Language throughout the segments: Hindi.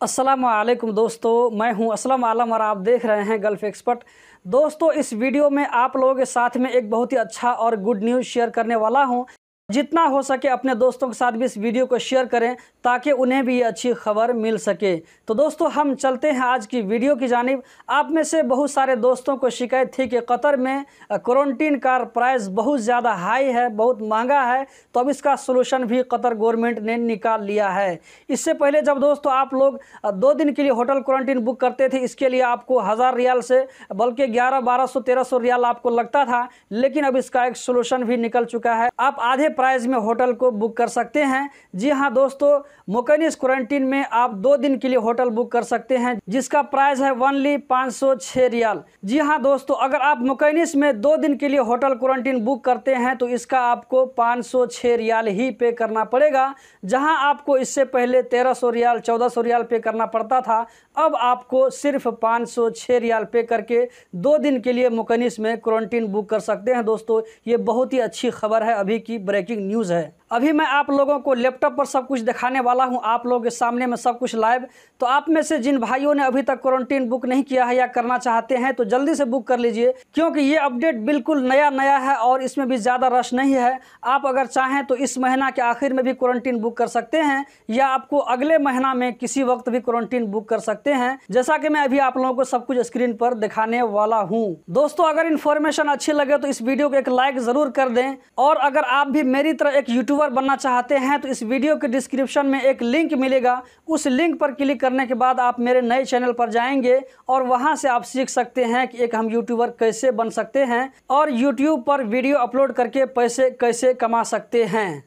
अस्सलाम वालेकुम दोस्तों, मैं हूं असलम आलम और आप देख रहे हैं गल्फ़ एक्सपर्ट। दोस्तों, इस वीडियो में आप लोगों के साथ में एक बहुत ही अच्छा और गुड न्यूज़ शेयर करने वाला हूं। जितना हो सके अपने दोस्तों के साथ भी इस वीडियो को शेयर करें ताकि उन्हें भी ये अच्छी खबर मिल सके। तो दोस्तों, हम चलते हैं आज की वीडियो की जानिब। आप में से बहुत सारे दोस्तों को शिकायत थी कि कतर में क्वारंटीन का प्राइस बहुत ज़्यादा हाई है, बहुत महंगा है। तो अब इसका सोल्यूशन भी कतर गवर्नमेंट ने निकाल लिया है। इससे पहले जब दोस्तों आप लोग 2 दिन के लिए होटल क्वारंटीन बुक करते थे, इसके लिए आपको 1000 रियाल से बल्कि 1100-1200 1300 रियाल आपको लगता था। लेकिन अब इसका एक सोल्यूशन भी निकल चुका है। आप आधे प्राइस में होटल को बुक कर सकते हैं। जी हाँ दोस्तों, मुकैनिस क्वारंटीन में आप 2 दिन के लिए होटल बुक कर सकते हैं, जिसका प्राइस है ओनली 506 रियाल। जी हाँ दोस्तों, अगर आप मुकैनिस में 2 दिन के लिए होटल क्वारंटीन बुक करते हैं तो इसका आपको 506 रियाल ही पे करना पड़ेगा। जहां आपको इससे पहले 1300 रियाल 1400 रियाल पे करना पड़ता था, अब आपको सिर्फ 506 रियाल पे करके 2 दिन के लिए मुकैनिस में क्वारंटीन बुक कर सकते हैं। दोस्तों, ये बहुत ही अच्छी खबर है, अभी की ब्रेकिंग न्यूज़ है। अभी मैं आप लोगों को लैपटॉप पर सब कुछ दिखाने वाला हूं, आप लोगों के सामने में सब कुछ लाइव। तो आप में से जिन भाइयों ने अभी तक क्वारंटीन बुक नहीं किया है या करना चाहते हैं तो जल्दी से बुक कर लीजिए, क्योंकि ये अपडेट बिल्कुल नया है और इसमें भी ज़्यादा रश नहीं है। आप अगर चाहें तो इस महीना के आखिर में भी क्वारंटीन बुक कर सकते हैं, या आपको अगले महीना में किसी वक्त भी क्वारंटीन बुक कर सकते हैं, जैसा कि मैं अभी आप लोगों को सब कुछ स्क्रीन पर दिखाने वाला हूँ। दोस्तों, अगर इन्फॉर्मेशन अच्छी लगे तो इस वीडियो को एक लाइक ज़रूर कर दें, और अगर आप भी मेरी तरह एक यूट्यूबर बनना चाहते हैं तो इस वीडियो के डिस्क्रिप्शन में एक लिंक मिलेगा। उस लिंक पर क्लिक करने के बाद आप मेरे नए चैनल पर जाएंगे और वहां से आप सीख सकते हैं कि एक हम यूट्यूबर कैसे बन सकते हैं और यूट्यूब पर वीडियो अपलोड करके पैसे कैसे कमा सकते हैं।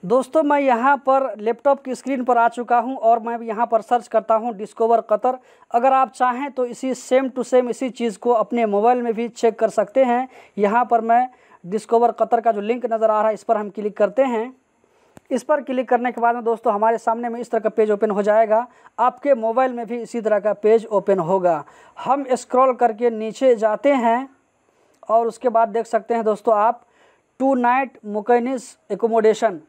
दोस्तों, मैं यहाँ पर लैपटॉप की स्क्रीन पर आ चुका हूँ और मैं यहाँ पर सर्च करता हूँ डिस्कवर कतर। अगर आप चाहें तो इसी सेम टू सेम इसी चीज़ को अपने मोबाइल में भी चेक कर सकते हैं। यहाँ पर मैं डिस्कवर कतर का जो लिंक नज़र आ रहा है, इस पर हम क्लिक करते हैं। इस पर क्लिक करने के बाद में दोस्तों हमारे सामने में इस तरह का पेज ओपन हो जाएगा। आपके मोबाइल में भी इसी तरह का पेज ओपन होगा। हम स्क्रॉल करके नीचे जाते हैं और उसके बाद देख सकते हैं दोस्तों आप 2 नाइट मुकैनिस एकोमोडेशन।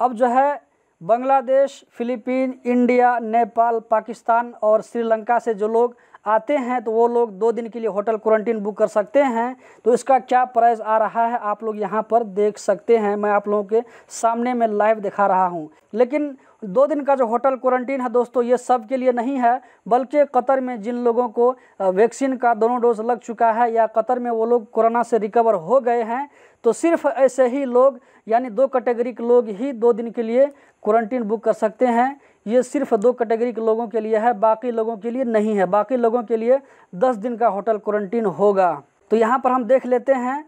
अब जो है बांग्लादेश, फिलीपीन, इंडिया, नेपाल, पाकिस्तान और श्रीलंका से जो लोग आते हैं तो वो लोग 2 दिन के लिए होटल क्वारंटीन बुक कर सकते हैं। तो इसका क्या प्राइस आ रहा है आप लोग यहाँ पर देख सकते हैं। मैं आप लोगों के सामने में लाइव दिखा रहा हूँ। लेकिन 2 दिन का जो होटल क्वारंटीन है दोस्तों, ये सब के लिए नहीं है, बल्कि कतर में जिन लोगों को वैक्सीन का दोनों डोज लग चुका है या कतर में वो लोग कोरोना से रिकवर हो गए हैं, तो सिर्फ ऐसे ही लोग यानी 2 कैटेगरी के लोग ही 2 दिन के लिए क्वारंटीन बुक कर सकते हैं। ये सिर्फ 2 कैटेगरी के लोगों के लिए है, बाकी लोगों के लिए नहीं है। बाकी लोगों के लिए 10 दिन का होटल क्वारंटीन होगा। तो यहाँ पर हम देख लेते हैं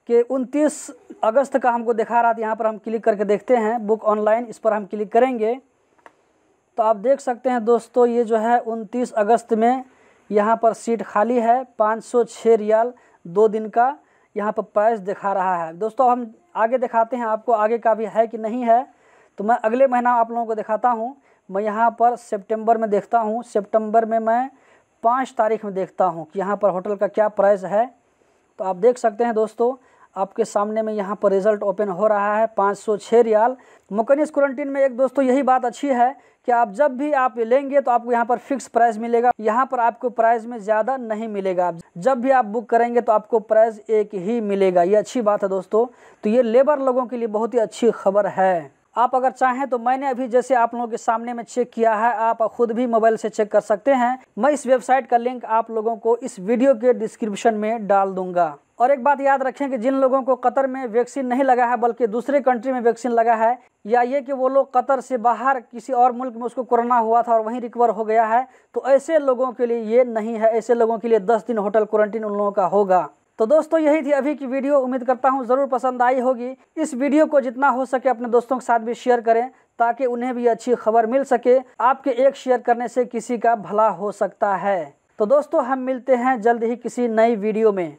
कि 29 अगस्त का हमको दिखा रहा था। यहाँ पर हम क्लिक करके देखते हैं बुक ऑनलाइन, इस पर हम क्लिक करेंगे तो आप देख सकते हैं दोस्तों, ये जो है 29 अगस्त में यहाँ पर सीट खाली है। 506 रियाल 2 दिन का यहाँ पर प्राइस दिखा रहा है। दोस्तों, हम आगे दिखाते हैं आपको आगे का भी है कि नहीं है। तो मैं अगले महीना आप लोगों को दिखाता हूँ। मैं यहाँ पर सितंबर में देखता हूँ। सितंबर में मैं 5 तारीख में देखता हूँ कि यहाँ पर होटल का क्या प्राइस है। तो आप देख सकते हैं दोस्तों, आपके सामने में यहाँ पर रिज़ल्ट ओपन हो रहा है। 506 रियाल मुकैनिस क्वारंटीन में। एक दोस्तों यही बात अच्छी है कि आप जब भी आप लेंगे तो आपको यहाँ पर फिक्स प्राइस मिलेगा। यहाँ पर आपको प्राइस में ज़्यादा नहीं मिलेगा। जब भी आप बुक करेंगे तो आपको प्राइस एक ही मिलेगा। ये अच्छी बात है दोस्तों। तो ये लेबर लोगों के लिए बहुत ही अच्छी खबर है। आप अगर चाहें तो मैंने अभी जैसे आप लोगों के सामने में चेक किया है, आप खुद भी मोबाइल से चेक कर सकते हैं। मैं इस वेबसाइट का लिंक आप लोगों को इस वीडियो के डिस्क्रिप्शन में डाल दूंगा। और एक बात याद रखें कि जिन लोगों को कतर में वैक्सीन नहीं लगा है बल्कि दूसरे कंट्री में वैक्सीन लगा है, या ये कि वो लोग कतर से बाहर किसी और मुल्क में उसको कोरोना हुआ था और वहीं रिकवर हो गया है, तो ऐसे लोगों के लिए ये नहीं है। ऐसे लोगों के लिए 10 दिन होटल क्वारंटीन उन लोगों का होगा। तो दोस्तों, यही थी अभी की वीडियो। उम्मीद करता हूँ ज़रूर पसंद आई होगी। इस वीडियो को जितना हो सके अपने दोस्तों के साथ भी शेयर करें ताकि उन्हें भी अच्छी खबर मिल सके। आपके एक शेयर करने से किसी का भला हो सकता है। तो दोस्तों, हम मिलते हैं जल्द ही किसी नई वीडियो में।